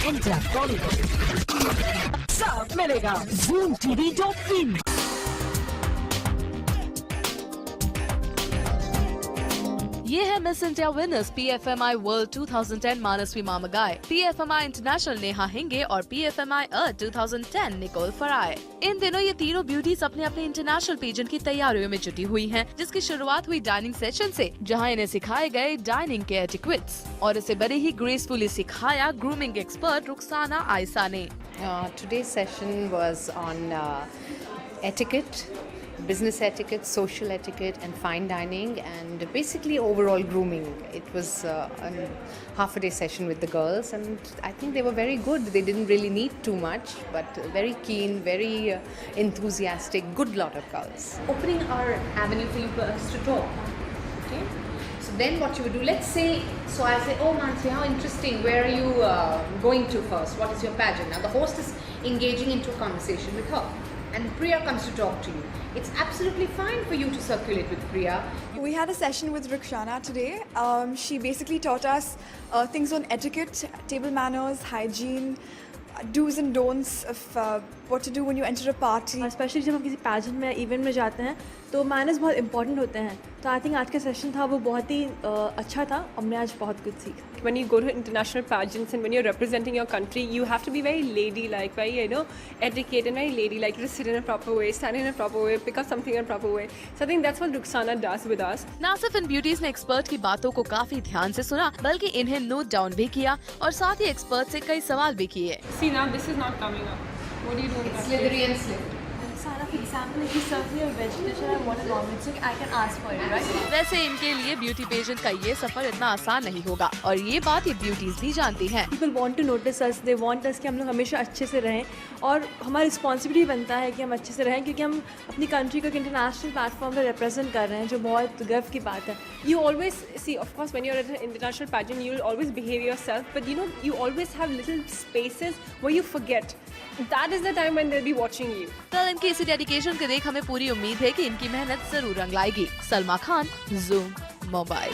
India Bollywood सब मिलेगा ZoomTV.in। ये है Miss India winners PFMI world 2010 Manasvi Mamgai, PFMI international Neha Hinge और PFMI अर्थ 2010 निकोल फराय। इन दिनों ये तीनों ब्यूटीज अपने अपने इंटरनेशनल पेजेंट की तैयारियों में जुटी हुई हैं, जिसकी शुरुआत हुई डाइनिंग सेशन से, जहां इन्हें सिखाए गए डाइनिंग के एटिक्वेट्स और इसे बड़े ही ग्रेसफुली सिखाया ग्रूमिंग एक्सपर्ट रुखसाना आयशा ने। Today's session was on etiquette, business etiquette, social etiquette and fine dining and basically overall grooming. It was a half a day session with the girls and I think they were very good. They didn't really need too much but very keen, very enthusiastic, good lot of girls. Opening our avenue for you girls to talk. Okay? So then what you would do, let's say, so I say, oh Mansi, how interesting, where are you going to first? What is your pageant? Now the host is engaging into a conversation with her. And Priya comes to talk to you. It's absolutely fine for you to circulate with Priya. We had a session with Rukhsana today. She basically taught us things on etiquette, table manners, hygiene, do's and don'ts of what to do when you enter a party. Specially जब हम किसी pageant में event में जाते हैं तो manners बहुत important होते हैं, तो आई थिंक आज का सेशन था वो बहुत ही अच्छा था और हमने आज बहुत कुछ सीखा। When you go to international pageants and when you're representing your country, you have to be very ladylike, very etiquette and very ladylike. You just sit in a proper way, stand in a proper way, pick up something in a proper way. So I think that's what Rukhsana does with us. ना सिर्फ इन beauties ने expert की बातों को काफी ध्यान से सुना, बल्कि इन्हें नोट डाउन भी किया और साथ ही एक्सपर्ट से कई सवाल भी किए। See now this is not coming up. What do you do? It's slithery and slip. Sara, for example, if you serve me a veg dish and I want a non-veg, so I can ask for it, right? वैसे इनके लिए beauty pageant का ये सफर इतना आसान नहीं होगा और ये बात ये ब्यूटीज भी जानती हैं। People want to notice us, they want us कि हम लोग हमेशा अच्छे से रहें और हमारा रिस्पॉन्सिबिलिटी बनता है कि हम अच्छे से रहें क्योंकि हम अपनी कंट्री को एक इंटरनेशनल प्लेटफॉर्म पर रिप्रेजेंट कर रहे हैं, जो बहुत गर्व की बात है। You always see, of course, when you're at an international pageant, you will always behave yourself, but you always have little spaces where you forget. That is the time when they'll be watching you. कल इनकी इसी dedication के देख हमें पूरी उम्मीद है कि इनकी मेहनत जरूर रंग लाएगी। Salma Khan, Zoom, Mumbai।